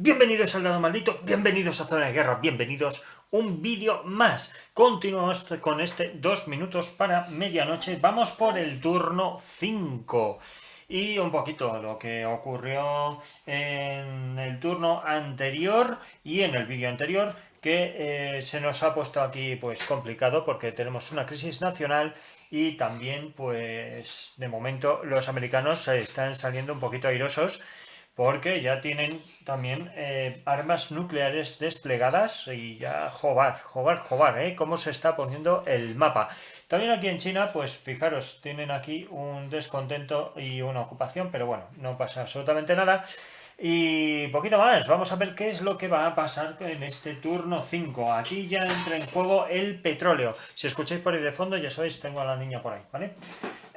Bienvenidos al lado maldito, bienvenidos a Zona de Guerra, bienvenidos un vídeo más. Continuamos con este 2 minutos para medianoche. Vamos por el turno 5. Y un poquito lo que ocurrió en el turno anterior y en el vídeo anterior, que se nos ha puesto aquí pues complicado porque tenemos una crisis nacional y también pues de momento los americanos se están saliendo un poquito airosos porque ya tienen también armas nucleares desplegadas y ya jobar, cómo se está poniendo el mapa. También aquí en China, pues fijaros, tienen aquí un descontento y una ocupación, pero bueno, no pasa absolutamente nada. Y poquito más, vamos a ver qué es lo que va a pasar en este turno 5. Aquí ya entra en juego el petróleo. Si escucháis por ahí de fondo, ya sabéis, tengo a la niña por ahí, ¿vale?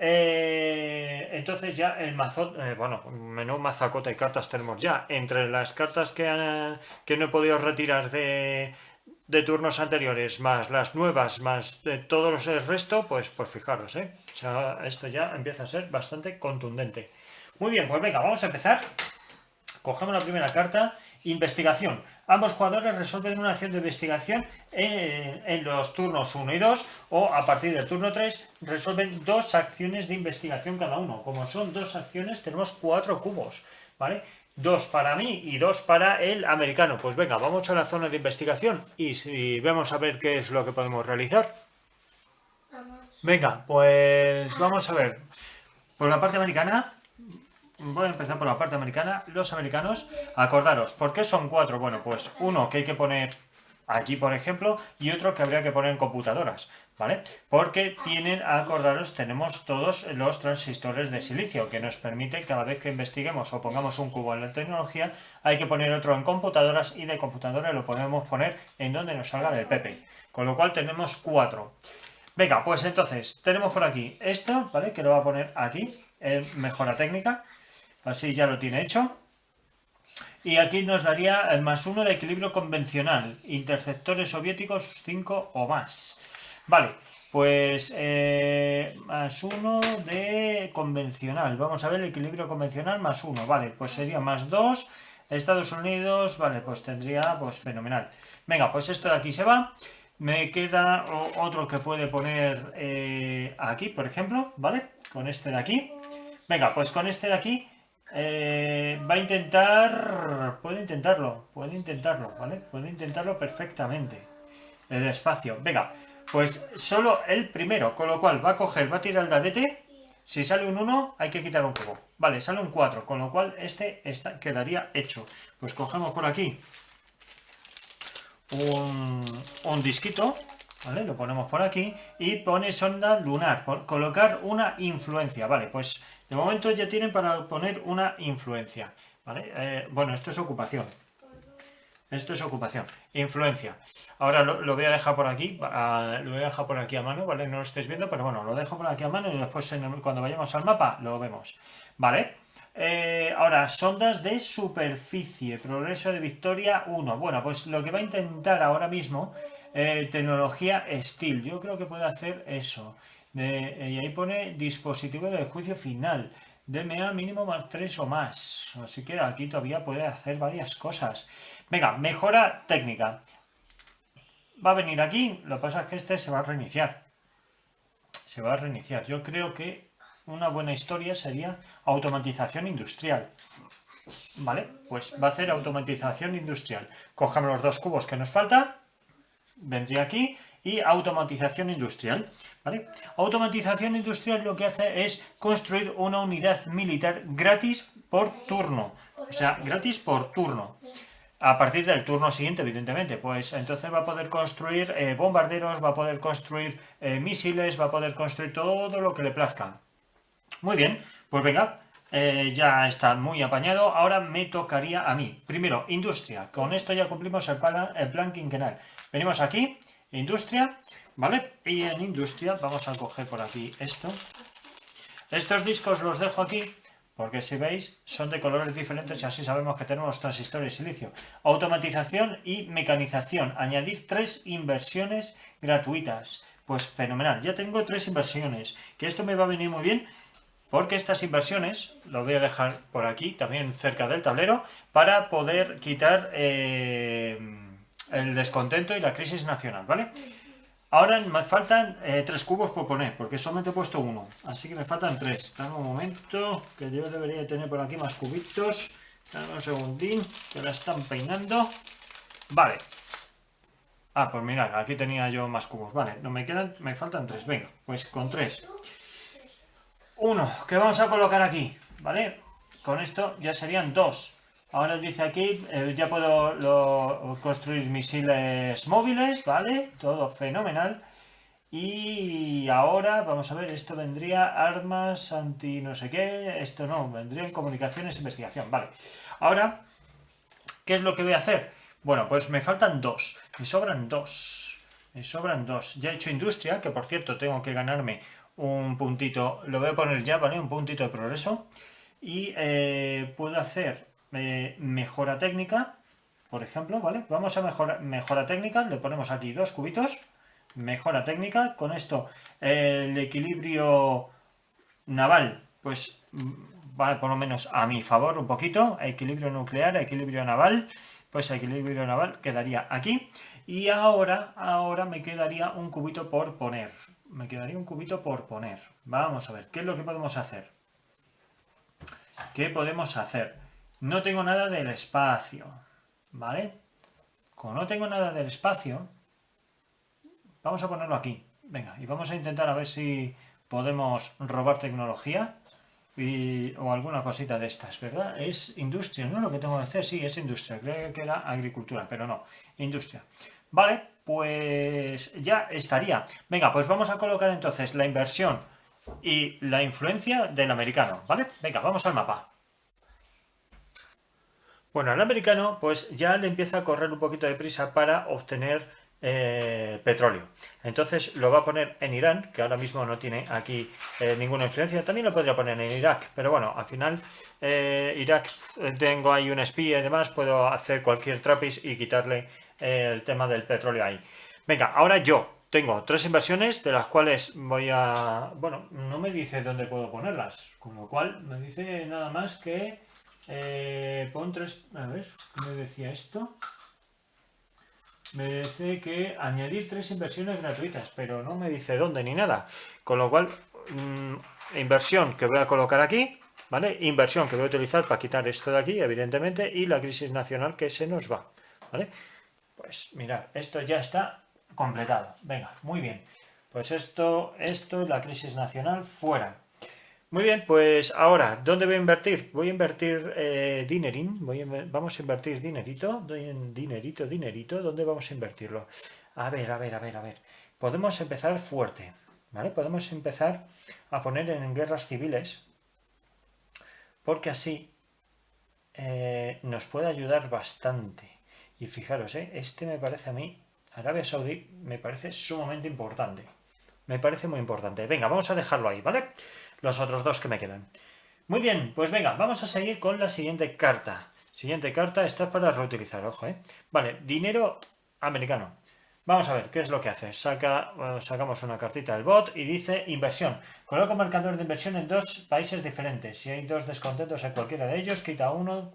Entonces ya el mazo, bueno, menú mazacota y cartas tenemos ya. Entre las cartas que no he podido retirar de turnos anteriores, más las nuevas, más todo el resto, pues fijaros, ¿eh? O sea, esto ya empieza a ser bastante contundente. Muy bien, pues venga, vamos a empezar. Cogemos la primera carta, investigación. Ambos jugadores resuelven una acción de investigación en los turnos 1 y 2 o a partir del turno 3 resuelven 2 acciones de investigación cada uno. Como son 2 acciones tenemos 4 cubos, ¿vale? 2 para mí y 2 para el americano. Pues venga, vamos a la zona de investigación y si vamos a ver qué es lo que podemos realizar. Venga, pues vamos a ver. Por la parte americana, voy a empezar por la parte americana. Los americanos, acordaros, ¿por qué son 4? Bueno, pues uno que hay que poner aquí, por ejemplo, y otro que habría que poner en computadoras, ¿vale? Porque tienen, acordaros, tenemos todos los transistores de silicio, que nos permite cada vez que investiguemos o pongamos un cubo en la tecnología, hay que poner otro en computadoras y de computadoras lo podemos poner en donde nos salga del PP. Con lo cual tenemos 4. Venga, pues entonces, tenemos por aquí esto, ¿vale? Que lo va a poner aquí, mejora técnica. Así ya lo tiene hecho. Y aquí nos daría el +1 de equilibrio convencional. Interceptores soviéticos 5 o más. Vale, pues +1 de convencional. Vamos a ver el equilibrio convencional +1. Vale, pues sería +2. Estados Unidos, vale, pues tendría, pues fenomenal. Venga, pues esto de aquí se va. Me queda otro que puede poner aquí, por ejemplo, ¿vale? Con este de aquí. Venga, pues con este de aquí va a intentar... Puede intentarlo, ¿vale? Puede intentarlo perfectamente. El espacio. Venga, pues solo el primero, con lo cual va a coger, va a tirar el dadete. Si sale un 1, hay que quitar un cubo. Vale, sale un 4, con lo cual este quedaría hecho. Pues cogemos por aquí un disquito, ¿vale? Lo ponemos por aquí y pone sonda lunar, por colocar una influencia, ¿vale? Pues de momento ya tienen para poner una influencia, ¿vale? Bueno, esto es ocupación. Esto es ocupación. Influencia. Ahora lo voy a dejar por aquí. Lo voy a dejar por aquí a mano, ¿vale? No lo estáis viendo, pero bueno, lo dejo por aquí a mano y después cuando vayamos al mapa lo vemos. ¿Vale? Ahora, sondas de superficie. Progreso de victoria 1. Bueno, pues lo que va a intentar ahora mismo, tecnología Steel. Yo creo que puede hacer eso. Y ahí pone dispositivo de juicio final. DMA mínimo +3 o más. Así que aquí todavía puede hacer varias cosas. Venga, mejora técnica. Va a venir aquí. Lo que pasa es que este se va a reiniciar. Se va a reiniciar. Yo creo que una buena historia sería automatización industrial. Vale, pues va a hacer automatización industrial. Cogemos los 2 cubos que nos falta. Vendría aquí y automatización industrial, ¿vale? Automatización industrial lo que hace es construir una unidad militar gratis por turno, o sea, gratis por turno. A partir del turno siguiente, evidentemente, pues entonces va a poder construir bombarderos, va a poder construir misiles, va a poder construir todo lo que le plazca. Muy bien, pues venga, ya está muy apañado. Ahora me tocaría a mí. Primero, industria. Con esto ya cumplimos el plan quinquenal. Venimos aquí, industria, ¿vale? Y en industria vamos a coger por aquí esto. Estos discos los dejo aquí porque si veis son de colores diferentes y así sabemos que tenemos transistores de silicio. Automatización y mecanización. Añadir 3 inversiones gratuitas. Pues fenomenal, ya tengo 3 inversiones. Que esto me va a venir muy bien porque estas inversiones, lo voy a dejar por aquí, también cerca del tablero, para poder quitar el descontento y la crisis nacional, ¿vale? Ahora me faltan 3 cubos por poner, porque solamente he puesto uno, así que me faltan 3. Dame un momento, que yo debería tener por aquí más cubitos. Dame un segundín, que la están peinando. Vale. Ah, pues mirad, aquí tenía yo más cubos. Vale, no me faltan 3. Venga, pues con 3. Uno, que vamos a colocar aquí, ¿vale? Con esto ya serían 2. Ahora dice aquí, ya puedo construir misiles móviles, ¿vale? Todo fenomenal. Y ahora, vamos a ver, esto vendría armas anti no sé qué, esto no, vendría en comunicaciones e investigación, vale. Ahora, ¿qué es lo que voy a hacer? Bueno, pues me faltan 2, me sobran 2, me sobran 2. Ya he hecho industria, que por cierto tengo que ganarme un puntito, lo voy a poner ya, ¿vale? Un puntito de progreso. Y puedo hacer mejora técnica, por ejemplo, ¿vale? Vamos a mejora técnica, le ponemos aquí 2 cubitos, mejora técnica, con esto el equilibrio naval, pues va por lo menos a mi favor un poquito, equilibrio nuclear, equilibrio naval, pues equilibrio naval quedaría aquí, y ahora me quedaría un cubito por poner, vamos a ver, ¿qué es lo que podemos hacer? ¿Qué podemos hacer? No tengo nada del espacio, ¿vale? Como no tengo nada del espacio, vamos a ponerlo aquí. Venga, y vamos a intentar a ver si podemos robar tecnología o alguna cosita de estas, ¿verdad? Es industria, ¿no? Lo que tengo que hacer, sí, es industria. Creo que era agricultura, pero no, industria. Vale, pues ya estaría. Venga, pues vamos a colocar entonces la inversión y la influencia del americano, ¿vale? Venga, vamos al mapa. Bueno, al americano pues ya le empieza a correr un poquito de prisa para obtener petróleo. Entonces lo va a poner en Irán, que ahora mismo no tiene aquí ninguna influencia. También lo podría poner en Irak, pero bueno, al final Irak tengo ahí un espía y demás, puedo hacer cualquier trapis y quitarle el tema del petróleo ahí. Venga, ahora yo tengo 3 inversiones de las cuales voy a... Bueno, no me dice dónde puedo ponerlas, con lo cual me dice nada más que... pon 3... A ver, ¿qué me decía esto? Me dice que añadir 3 inversiones gratuitas, pero no me dice dónde ni nada. Con lo cual, inversión que voy a colocar aquí, ¿vale? Inversión que voy a utilizar para quitar esto de aquí, evidentemente, y la crisis nacional que se nos va, ¿vale? Pues mirad, esto ya está completado. Venga, muy bien. Pues esto, la crisis nacional, fuera. Muy bien, pues ahora, ¿dónde voy a invertir? Voy a invertir dinerín, vamos a invertir dinerito, dinerito, ¿dónde vamos a invertirlo? A ver. Podemos empezar fuerte, ¿vale? Podemos empezar a poner en guerras civiles, porque así nos puede ayudar bastante. Y fijaros, este me parece a mí, Arabia Saudí, me parece sumamente importante. Me parece muy importante. Venga, vamos a dejarlo ahí, ¿vale? Los otros 2 que me quedan. Muy bien, pues venga, vamos a seguir con la siguiente carta. Siguiente carta, está para reutilizar, ojo, Vale, dinero americano. Vamos a ver, ¿qué es lo que hace? Sacamos una cartita del bot y dice inversión. Coloca un marcador de inversión en 2 países diferentes. Si hay 2 descontentos en cualquiera de ellos, quita uno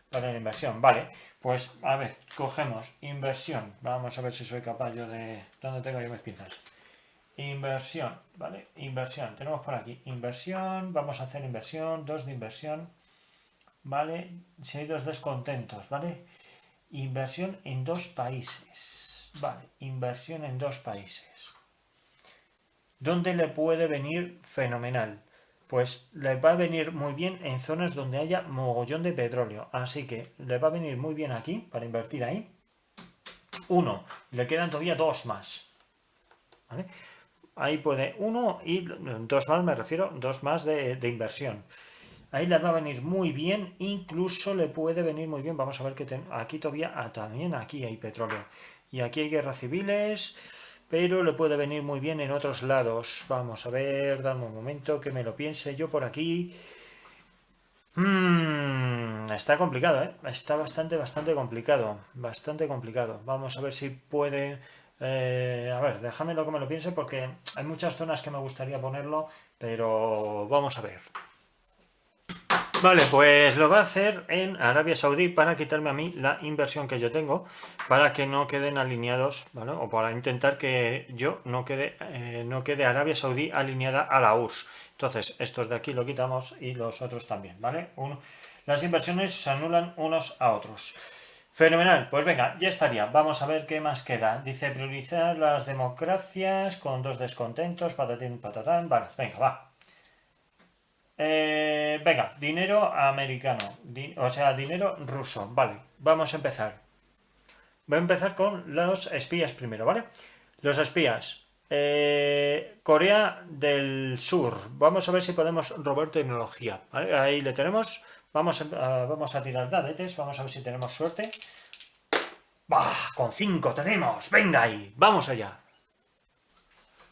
para la inversión. Vale, pues a ver, cogemos inversión. Vamos a ver si soy capaz yo de... ¿Dónde tengo yo mis pinzas? Inversión, ¿vale? Inversión, tenemos por aquí inversión, vamos a hacer inversión, 2 de inversión, ¿vale? Si hay 2 descontentos, ¿vale? Inversión en 2 países, ¿vale? Inversión en 2 países. ¿Dónde le puede venir fenomenal? Pues le va a venir muy bien en zonas donde haya mogollón de petróleo, así que le va a venir muy bien aquí, para invertir ahí. 1, le quedan todavía 2 más, ¿vale? Ahí puede 1 y 2 más, me refiero, 2 más de inversión. Ahí le va a venir muy bien, incluso le puede venir muy bien. Vamos a ver que aquí todavía, también aquí hay petróleo. Y aquí hay guerras civiles, pero le puede venir muy bien en otros lados. Vamos a ver, dame un momento que me lo piense yo por aquí. Está complicado, Está bastante complicado. Bastante complicado. Vamos a ver si puede... a ver, déjamelo que me lo piense porque hay muchas zonas que me gustaría ponerlo, pero vamos a ver. Vale, pues lo va a hacer en Arabia Saudí para quitarme a mí la inversión que yo tengo, para que no queden alineados, ¿vale? O para intentar que yo no quede Arabia Saudí alineada a la URSS. Entonces, estos de aquí lo quitamos y los otros también, ¿vale? Las inversiones se anulan unos a otros. Fenomenal, pues venga, ya estaría. Vamos a ver qué más queda. Dice priorizar las democracias con 2 descontentos, patatín, patatán. Vale, venga, va. Venga, dinero americano, o sea, dinero ruso. Vale, vamos a empezar. Voy a empezar con los espías primero, ¿vale? Los espías. Corea del Sur. Vamos a ver si podemos robar tecnología. ¿Vale? Ahí le tenemos. Vamos a tirar dadetes. Vamos a ver si tenemos suerte. ¡Bah! Con 5 tenemos. Venga ahí. Vamos allá.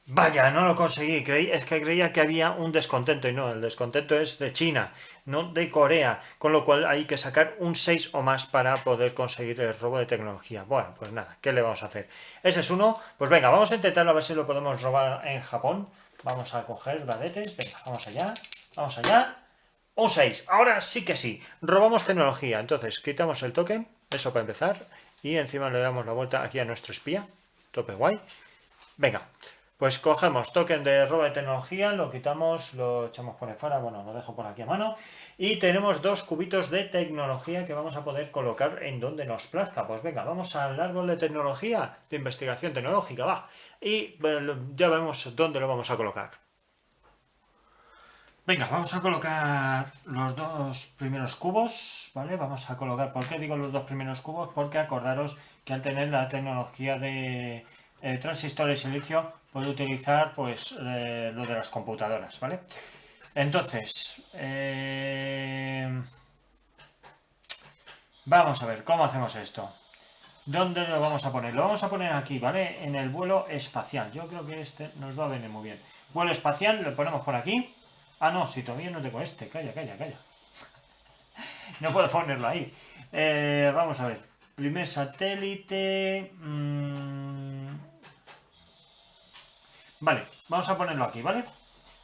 Vaya, no lo conseguí. Es que creía que había un descontento y no, el descontento es de China, no de Corea, con lo cual hay que sacar un 6 o más para poder conseguir el robo de tecnología. Bueno, pues nada, ¿qué le vamos a hacer? Ese es uno. Pues venga, vamos a intentarlo a ver si lo podemos robar en Japón. Vamos a coger dadetes. Venga, vamos allá. Vamos allá. Un 6. Ahora sí que sí. Robamos tecnología. Entonces, quitamos el token. Eso para empezar. Y encima le damos la vuelta aquí a nuestro espía. Tope guay. Venga. Pues cogemos token de robo de tecnología, lo quitamos, lo echamos por ahí fuera, bueno, lo dejo por aquí a mano. Y tenemos 2 cubitos de tecnología que vamos a poder colocar en donde nos plazca. Pues venga, vamos al árbol de tecnología, de investigación tecnológica, va. Y ya vemos dónde lo vamos a colocar. Venga, vamos a colocar los 2 primeros cubos, ¿vale? Vamos a colocar, ¿por qué digo los 2 primeros cubos? Porque acordaros que al tener la tecnología de transistor de silicio puede utilizar pues lo de las computadoras, ¿vale? Entonces, vamos a ver, ¿cómo hacemos esto? ¿Dónde lo vamos a poner? Lo vamos a poner aquí, ¿vale? En el vuelo espacial. Yo creo que este nos va a venir muy bien. Vuelo espacial, lo ponemos por aquí. Ah, no, si todavía no tengo este. Calla, calla, calla. No puedo ponerlo ahí. Vamos a ver. Primer satélite. Vale, vamos a ponerlo aquí, ¿vale?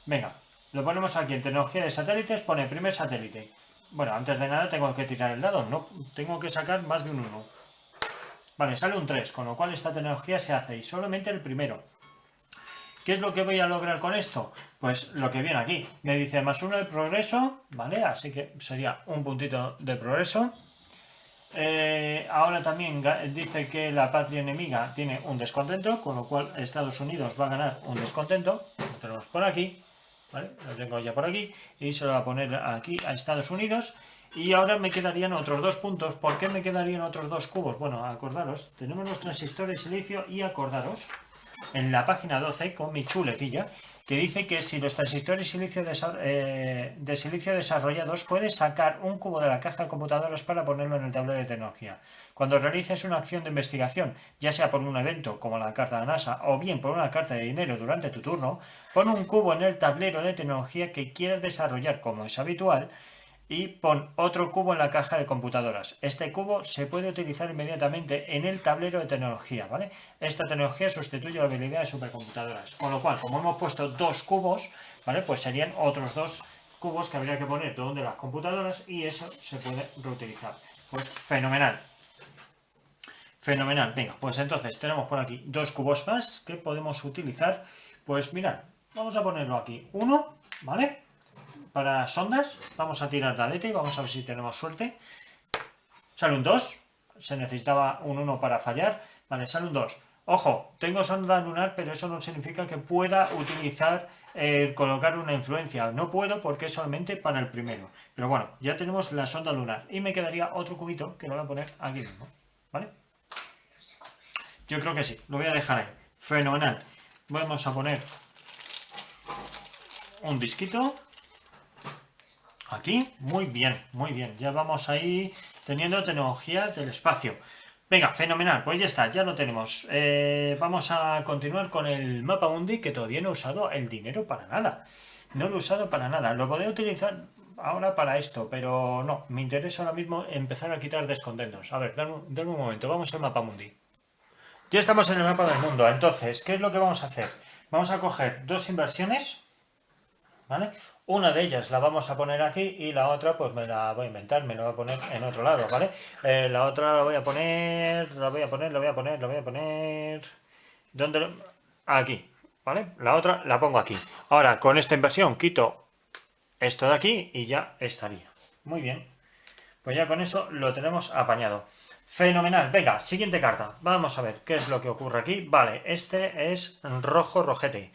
Venga, lo ponemos aquí en tecnología de satélites. Pone primer satélite. Bueno, antes de nada tengo que tirar el dado. No, tengo que sacar más de un 1. Vale, sale un 3, con lo cual esta tecnología se hace y solamente el primero. ¿Qué es lo que voy a lograr con esto? Pues lo que viene aquí. Me dice más 1 de progreso, ¿vale? Así que sería un puntito de progreso. Ahora también dice que la patria enemiga tiene un descontento, con lo cual Estados Unidos va a ganar un descontento. Lo tenemos por aquí, ¿vale? Lo tengo ya por aquí y se lo va a poner aquí a Estados Unidos. Y ahora me quedarían otros 2 puntos. ¿Por qué me quedarían otros 2 cubos? Bueno, acordaros, tenemos los transistores de silicio y acordaros en la página 12 con mi chuletilla que dice que si los transistores de silicio desarrollados puedes sacar un cubo de la caja de computadoras para ponerlo en el tablero de tecnología. Cuando realices una acción de investigación, ya sea por un evento como la carta de NASA o bien por una carta de dinero durante tu turno, pon un cubo en el tablero de tecnología que quieras desarrollar como es habitual y pon otro cubo en la caja de computadoras. Este cubo se puede utilizar inmediatamente en el tablero de tecnología, ¿vale? Esta tecnología sustituye la habilidad de supercomputadoras. Con lo cual, como hemos puesto 2 cubos, ¿vale? Pues serían otros 2 cubos que habría que poner donde las computadoras y eso se puede reutilizar. Pues fenomenal. Fenomenal. Venga, pues entonces tenemos por aquí 2 cubos más que podemos utilizar. Pues mirad, vamos a ponerlo aquí. 1, ¿vale? Para sondas, vamos a tirar dadete y vamos a ver si tenemos suerte. Sale un 2, se necesitaba un 1 para fallar. Vale, sale un 2. Ojo, tengo sonda lunar, pero eso no significa que pueda utilizar, colocar una influencia. No puedo porque es solamente para el primero. Pero bueno, ya tenemos la sonda lunar. Y me quedaría otro cubito que lo voy a poner aquí mismo. ¿Vale? Yo creo que sí, lo voy a dejar ahí. Fenomenal. Vamos a poner un disquito. Aquí, muy bien, muy bien. Ya vamos ahí teniendo tecnología del espacio. Venga, fenomenal, pues ya está, ya lo tenemos. Vamos a continuar con el mapa mundi, que todavía no he usado el dinero para nada. No lo he usado para nada. Lo podría utilizar ahora para esto, pero no. Me interesa ahora mismo empezar a quitar descontentos. A ver, dame un momento, vamos al mapa mundi. Ya estamos en el mapa del mundo, entonces, ¿qué es lo que vamos a hacer? Vamos a coger 2 inversiones, ¿vale? Una de ellas la vamos a poner aquí y la otra pues me la voy a inventar, me la voy a poner en otro lado, ¿vale? La otra la voy a poner, la voy a poner, la voy a poner, la voy a poner... ¿Dónde? Aquí, ¿vale? La otra la pongo aquí. Ahora, con esta inversión quito esto de aquí y ya estaría. Muy bien. Pues ya con eso lo tenemos apañado. Fenomenal. Venga, siguiente carta. Vamos a ver qué es lo que ocurre aquí. Vale, este es rojo rojete.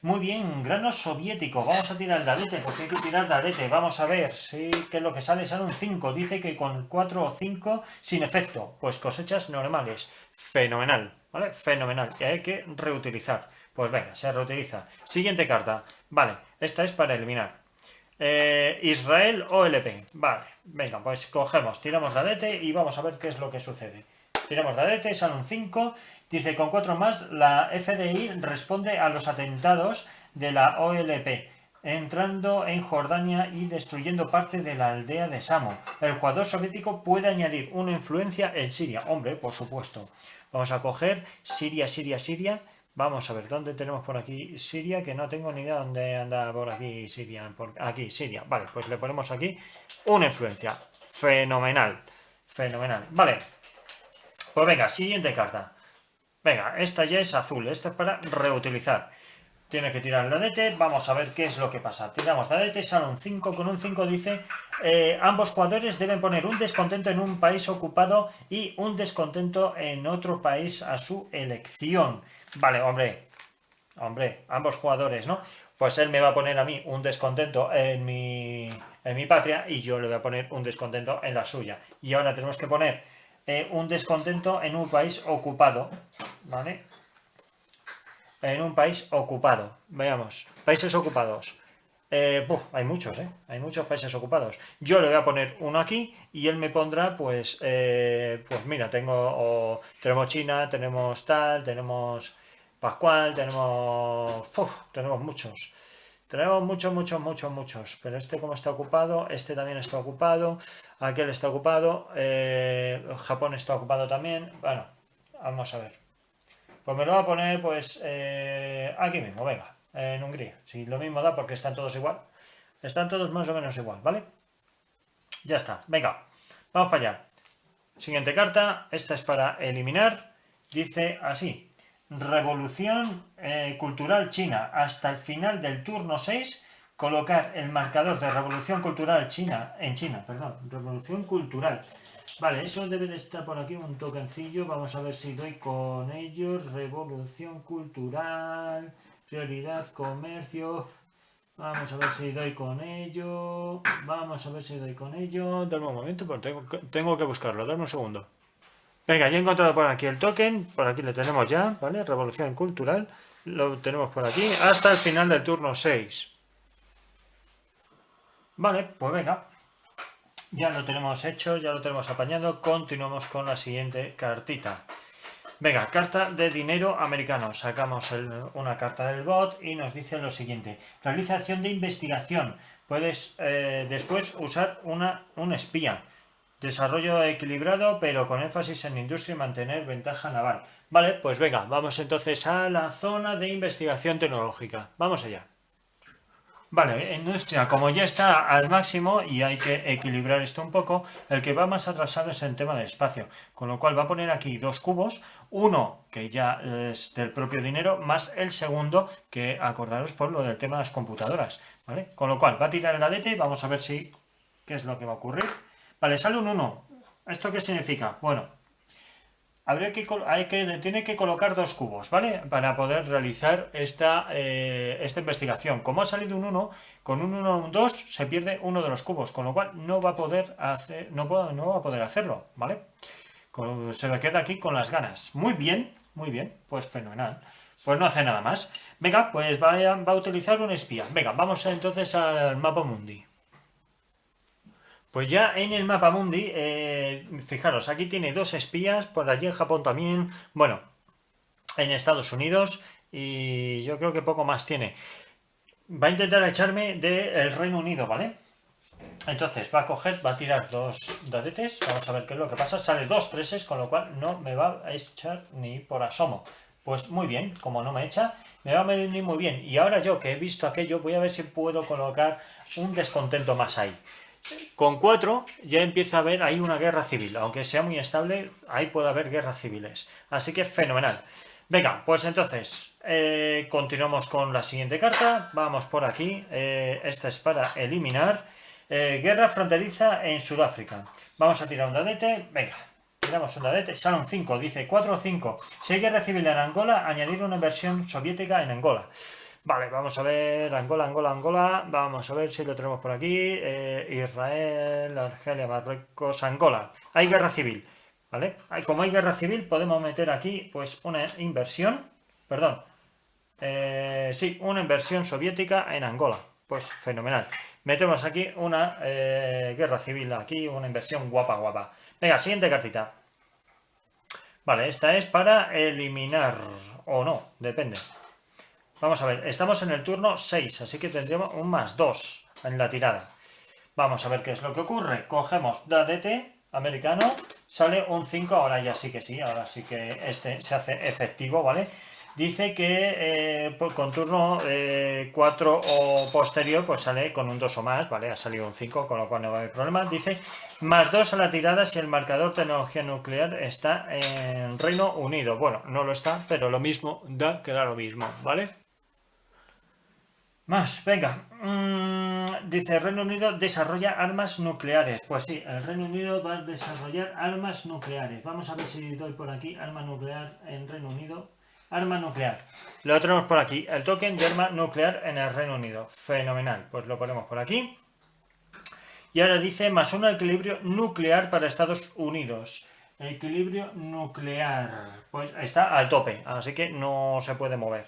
Muy bien, grano soviético. Vamos a tirar el dadete, porque hay que tirar dadete. Vamos a ver si qué es lo que sale. Sale un 5. Dice que con 4 o 5 sin efecto. Pues cosechas normales. Fenomenal, ¿vale? Fenomenal. Y hay que reutilizar. Pues venga, se reutiliza. Siguiente carta. Vale, esta es para eliminar. Israel OLP. Vale, venga, pues cogemos, tiramos dadete y vamos a ver qué es lo que sucede. Tiramos dadete, sale un 5. Dice, con 4 más, la FDI responde a los atentados de la OLP, entrando en Jordania y destruyendo parte de la aldea de Samo. El jugador soviético puede añadir una influencia en Siria. Hombre, por supuesto. Vamos a coger Siria, Siria, Siria. Vamos a ver, ¿dónde tenemos por aquí Siria? Que no tengo ni idea dónde anda por aquí Siria. Aquí, Siria. Vale, pues le ponemos aquí una influencia. Fenomenal. Fenomenal. Vale. Pues venga, siguiente carta. Venga, esta ya es azul. Esta es para reutilizar. Tiene que tirar el dadete. Vamos a ver qué es lo que pasa. Tiramos dadete, sale un 5. Con un 5 dice, ambos jugadores deben poner un descontento en un país ocupado y un descontento en otro país a su elección. Vale, hombre, ambos jugadores, ¿no? Pues él me va a poner a mí un descontento en mi patria y yo le voy a poner un descontento en la suya. Y ahora tenemos que poner un descontento en un país ocupado, ¿vale? En un país ocupado. Veamos, países ocupados. Hay muchos, ¿eh? Hay muchos países ocupados. Yo le voy a poner uno aquí y él me pondrá, pues mira, tenemos China, tenemos tal, tenemos Pascual, tenemos muchos. Tenemos muchos. Pero este como está ocupado, este también está ocupado, aquel está ocupado, Japón está ocupado también. Bueno, vamos a ver. Pues me lo voy a poner, pues, aquí mismo, venga, en Hungría. Si lo mismo da porque están todos igual. Están todos más o menos igual, ¿vale? Ya está, venga, vamos para allá. Siguiente carta, esta es para eliminar. Dice así, Revolución Cultural China. Hasta el final del turno 6, colocar el marcador de Revolución Cultural China, Revolución Cultural. Vale, eso debe de estar por aquí un tokencillo. Vamos a ver si doy con ello. Revolución cultural. Prioridad, comercio. Vamos a ver si doy con ello. Dame un momento, porque tengo que buscarlo. Dame un segundo. Venga, ya he encontrado por aquí el token. Por aquí lo tenemos ya, ¿vale? Revolución cultural. Lo tenemos por aquí hasta el final del turno 6. Vale, pues venga. Ya lo tenemos hecho, ya lo tenemos apañado. Continuamos con la siguiente cartita. Venga, carta de dinero americano. Sacamos una carta del bot y nos dice lo siguiente. Realización de investigación. Puedes después usar un espía. Desarrollo equilibrado, pero con énfasis en industria y mantener ventaja naval. Vale, pues venga, vamos entonces a la zona de investigación tecnológica. Vamos allá. Vale, industria, como ya está al máximo y hay que equilibrar esto un poco, el que va más atrasado es el tema del espacio, con lo cual va a poner aquí dos cubos, uno que ya es del propio dinero, más el segundo que acordaros por lo del tema de las computadoras, ¿vale? Con lo cual va a tirar el adete y vamos a ver qué es lo que va a ocurrir. Vale, sale un 1. ¿Esto qué significa? Bueno, tiene que colocar dos cubos, ¿vale? Para poder realizar esta investigación. Como ha salido un 1, con un 1 o un 2 se pierde uno de los cubos, con lo cual no va a poder hacerlo, ¿vale? Se le queda aquí con las ganas. Muy bien, pues fenomenal. Pues no hace nada más. Venga, pues va a utilizar un espía. Venga, vamos entonces al mapa mundi. Pues ya en el mapa mundi, fijaros, aquí tiene dos espías, por allí en Japón también, bueno, en Estados Unidos, y yo creo que poco más tiene. Va a intentar echarme del Reino Unido, ¿vale? Entonces va a tirar dos dadetes, vamos a ver qué es lo que pasa, sale dos treses, con lo cual no me va a echar ni por asomo. Pues muy bien, como no me echa, me va a venir muy bien. Y ahora yo que he visto aquello, voy a ver si puedo colocar un descontento más ahí. Con 4 ya empieza a haber ahí una guerra civil. Aunque sea muy estable, ahí puede haber guerras civiles. Así que fenomenal. Venga, pues entonces continuamos con la siguiente carta. Vamos por aquí. Esta es para eliminar. Guerra fronteriza en Sudáfrica. Vamos a tirar un dadete. Venga, tiramos un dadete. Sale un 5. Dice 4 o 5. Si hay guerra civil en Angola, añadir una inversión soviética en Angola. Vale, vamos a ver, Angola, vamos a ver si lo tenemos por aquí, Israel, Argelia, Marruecos, Angola, hay guerra civil, ¿vale? Como hay guerra civil podemos meter aquí pues una inversión, perdón, sí, una inversión soviética en Angola, pues fenomenal. Metemos aquí una guerra civil, aquí una inversión guapa. Venga, siguiente cartita. Vale, esta es para eliminar, o no, depende. Vamos a ver, estamos en el turno 6, así que tendríamos un más 2 en la tirada. Vamos a ver qué es lo que ocurre. Cogemos dadete americano, sale un 5, ahora sí que este se hace efectivo, ¿vale? Dice que con turno 4 o posterior, pues sale con un 2 o más, ¿vale? Ha salido un 5, con lo cual no va a haber problema. Dice más 2 a la tirada si el marcador tecnología nuclear está en Reino Unido. Bueno, no lo está, pero lo mismo da lo mismo, ¿vale? Más, venga. Dice, Reino Unido desarrolla armas nucleares. Pues sí, el Reino Unido va a desarrollar armas nucleares. Vamos a ver si doy por aquí arma nuclear en Reino Unido. Arma nuclear. Lo tenemos por aquí. El token de arma nuclear en el Reino Unido. Fenomenal. Pues lo ponemos por aquí. Y ahora dice, más un equilibrio nuclear para Estados Unidos. Equilibrio nuclear. Pues está al tope, así que no se puede mover.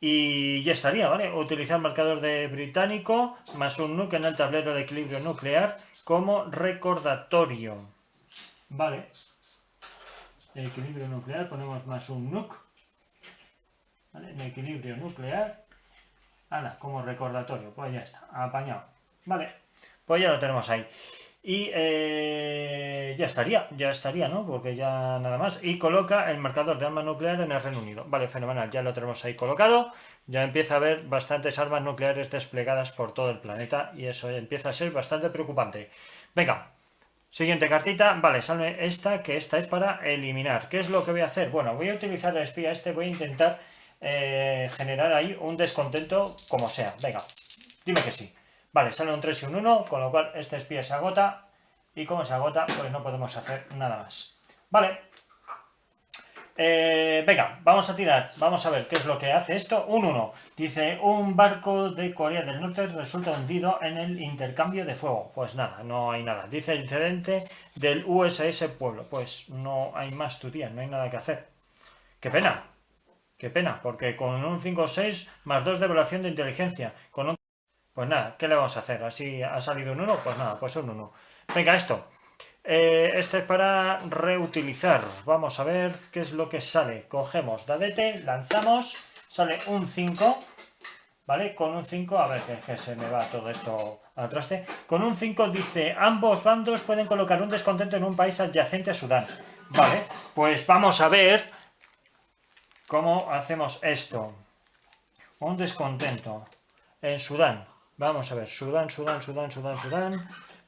Y ya estaría, ¿vale? Utilizar marcador de británico más un nuke en el tablero de equilibrio nuclear como recordatorio. Vale. Equilibrio nuclear, ponemos más un nuke. ¿Vale? En equilibrio nuclear. Ala, como recordatorio. Pues ya está, apañado. Vale, pues ya lo tenemos ahí. Y ya estaría, ¿no? Porque ya nada más. Y coloca el marcador de arma nuclear en el Reino Unido. Vale, fenomenal, ya lo tenemos ahí colocado. Ya empieza a haber bastantes armas nucleares desplegadas por todo el planeta y eso empieza a ser bastante preocupante. Venga, siguiente cartita. Vale, sale esta, que esta es para eliminar. ¿Qué es lo que voy a hacer? Bueno, voy a utilizar el espía voy a intentar generar ahí un descontento como sea. Venga, dime que sí. Vale, sale un 3 y un 1, con lo cual este espía se agota. Y como se agota, pues no podemos hacer nada más. Vale. Venga, vamos a tirar. Vamos a ver qué es lo que hace esto. Un 1. Dice, un barco de Corea del Norte resulta hundido en el intercambio de fuego. Pues nada, no hay nada. Dice el incidente del USS Pueblo. Pues no hay más tu tía, no hay nada que hacer. Qué pena. Qué pena, porque con un 5 o 6 más 2 de evaluación de inteligencia. Con un... Pues nada, ¿qué le vamos a hacer? ¿Así ha salido un 1? Pues nada, pues un 1. Venga, esto. Este es para reutilizar. Vamos a ver qué es lo que sale. Cogemos dadete, lanzamos, sale un 5. ¿Vale? Con un 5, a ver que se me va todo esto al traste. Con un 5 dice, ambos bandos pueden colocar un descontento en un país adyacente a Sudán. Vale, pues vamos a ver cómo hacemos esto. Un descontento en Sudán. Vamos a ver, Sudán.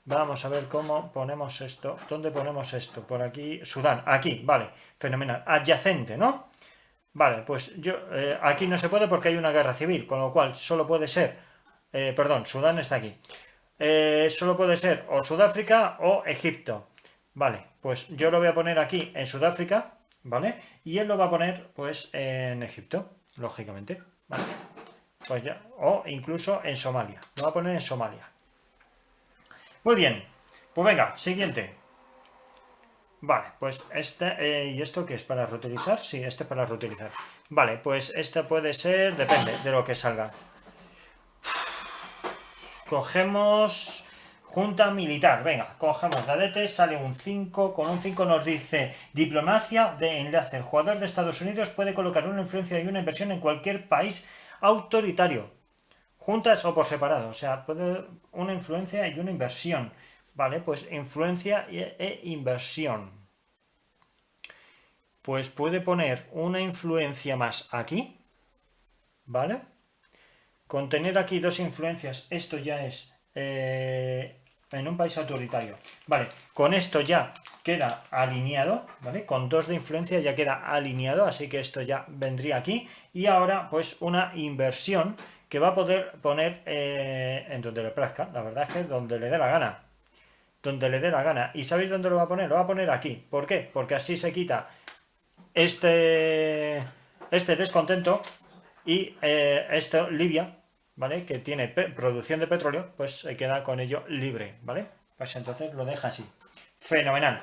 Vamos a ver cómo ponemos esto. ¿Dónde ponemos esto? Por aquí, Sudán. Aquí, vale, fenomenal. Adyacente, ¿no? Vale, pues yo aquí no se puede porque hay una guerra civil, con lo cual solo puede ser, perdón, Sudán está aquí. Solo puede ser o Sudáfrica o Egipto. Vale, pues yo lo voy a poner aquí en Sudáfrica, ¿vale? Y él lo va a poner pues en Egipto, lógicamente, ¿vale? Pues ya, o incluso en Somalia. Lo va a poner en Somalia. Muy bien, pues venga, siguiente. Vale, pues este, ¿y esto qué es? ¿Para reutilizar? Sí, este es para reutilizar. Vale, pues este puede ser, depende de lo que salga. Cogemos junta militar, venga, cogemos dadete, sale un 5, con un 5 nos dice diplomacia de enlace. El jugador de Estados Unidos puede colocar una influencia y una inversión en cualquier país autoritario, juntas o por separado, o sea, puede una influencia y una inversión. Vale, pues influencia e inversión. pues puede poner una influencia más aquí, ¿vale? Con tener aquí dos influencias, esto ya es en un país autoritario. Vale, con esto ya queda alineado, ¿vale? Con 2 de influencia ya queda alineado, así que esto ya vendría aquí. Y ahora, pues, una inversión que va a poder poner en donde le plazca. La verdad es que donde le dé la gana. Donde le dé la gana. ¿Y sabéis dónde lo va a poner? Lo va a poner aquí. ¿Por qué? Porque así se quita este descontento y esto, Libia, ¿vale? Que tiene producción de petróleo, pues se queda con ello libre, ¿vale? Pues entonces lo deja así. Fenomenal.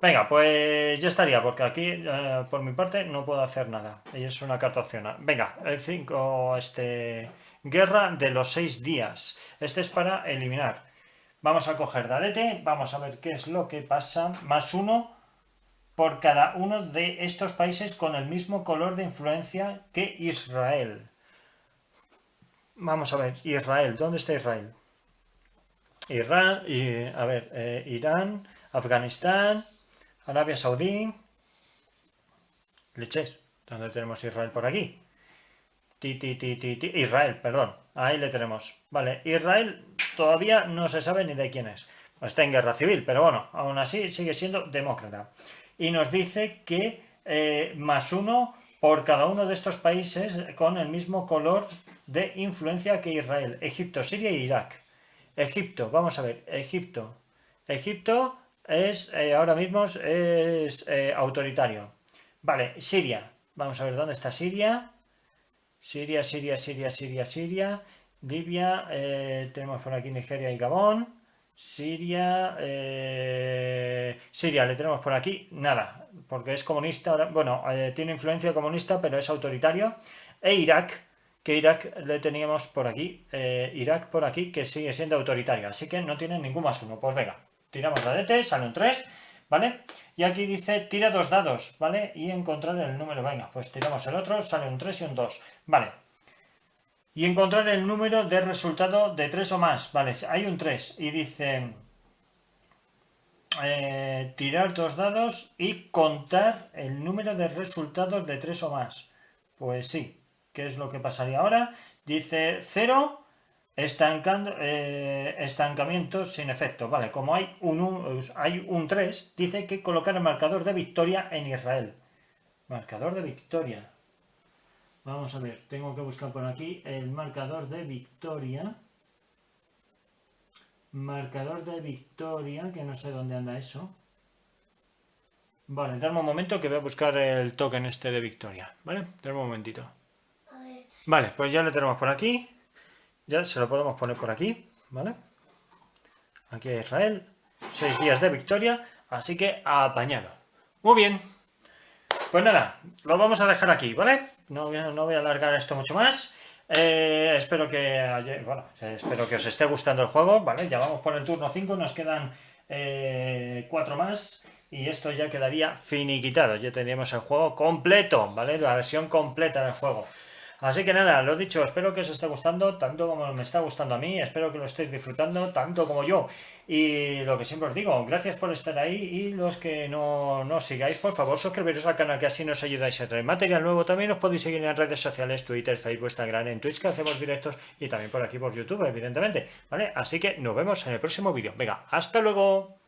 Venga, pues ya estaría, porque aquí por mi parte no puedo hacer nada. Y es una carta opcional. Venga, el 5, guerra de los 6 días. Este es para eliminar. Vamos a coger Dadete, vamos a ver qué es lo que pasa. +1 por cada uno de estos países con el mismo color de influencia que Israel. Vamos a ver, Israel, ¿dónde está Israel? Irán, Afganistán, Arabia Saudí, leches, ¿dónde tenemos Israel por aquí? Israel, perdón, ahí le tenemos. Vale, Israel todavía no se sabe ni de quién es. Está en guerra civil, pero bueno, aún así sigue siendo demócrata. Y nos dice que +1 por cada uno de estos países con el mismo color de influencia que Israel. Egipto, Siria e Irak. Egipto, vamos a ver, Egipto. Egipto es ahora mismo es autoritario. Vale, Siria. Vamos a ver dónde está Siria. Siria. Libia, tenemos por aquí Nigeria y Gabón. Siria, le tenemos por aquí, nada, porque es comunista, bueno, tiene influencia comunista, pero es autoritario. E Irak, que Irak le teníamos por aquí, Irak por aquí, que sigue siendo autoritario, así que no tiene ningún +1. Pues venga, tiramos la DT, sale un 3, ¿vale? Y aquí dice, tira 2 dados, ¿vale? Y encontrar el número, venga, pues tiramos el otro, sale un 3 y un 2, ¿vale? Y encontrar el número de resultado de 3 o más, ¿vale? Hay un 3 y dice tirar 2 dados y contar el número de resultados de 3 o más. Pues sí, ¿qué es lo que pasaría ahora? Dice 0, estancamiento sin efecto. Vale, como hay un 3, dice que colocar el marcador de victoria en Israel. Marcador de victoria. Vamos a ver, tengo que buscar por aquí el marcador de victoria. Marcador de victoria, que no sé dónde anda eso. Vale, dame un momento que voy a buscar el token este de victoria, ¿vale? Dame un momentito. Vale, pues ya lo tenemos por aquí. Ya se lo podemos poner por aquí, ¿vale? Aquí a Israel. 6 días de victoria, así que apañado. Muy bien. Pues nada, lo vamos a dejar aquí, ¿vale? No voy a alargar esto mucho más. Espero que os esté gustando el juego, ¿vale? Ya vamos por el turno 5, nos quedan 4 más y esto ya quedaría finiquitado. Ya tendríamos el juego completo, ¿vale? La versión completa del juego. Así que nada, lo dicho, espero que os esté gustando tanto como me está gustando a mí, espero que lo estéis disfrutando tanto como yo. Y lo que siempre os digo, gracias por estar ahí y los que no nos sigáis, por favor, suscribiros al canal que así nos ayudáis a traer material nuevo. También os podéis seguir en redes sociales, Twitter, Facebook, Instagram, en Twitch que hacemos directos y también por aquí por YouTube, evidentemente, ¿vale? Así que nos vemos en el próximo vídeo. Venga, hasta luego.